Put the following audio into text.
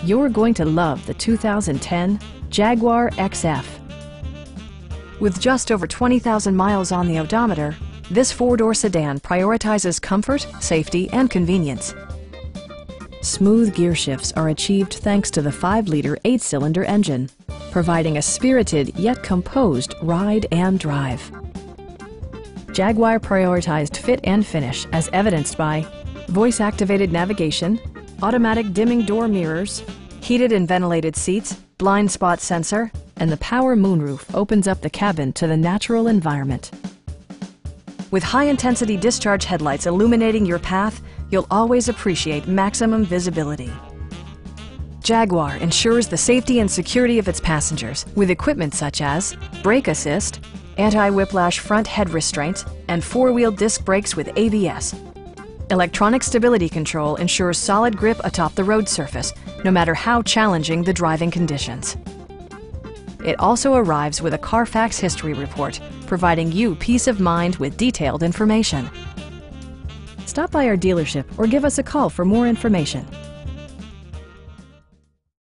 You're going to love the 2010 Jaguar XF. With just over 20,000 miles on the odometer, this four-door sedan prioritizes comfort, safety, and convenience. Smooth gear shifts are achieved thanks to the 5-liter 8-cylinder engine, providing a spirited yet composed ride and drive. Jaguar prioritized fit and finish as evidenced by voice-activated navigation, automatic dimming door mirrors, heated and ventilated seats, blind spot sensor, and the power moonroof opens up the cabin to the natural environment. With high-intensity discharge headlights illuminating your path, you'll always appreciate maximum visibility. Jaguar ensures the safety and security of its passengers with equipment such as brake assist, anti-whiplash front head restraints, and 4-wheel disc brakes with ABS. Electronic stability control ensures solid grip atop the road surface, no matter how challenging the driving conditions. It also arrives with a Carfax history report, providing you peace of mind with detailed information. Stop by our dealership or give us a call for more information.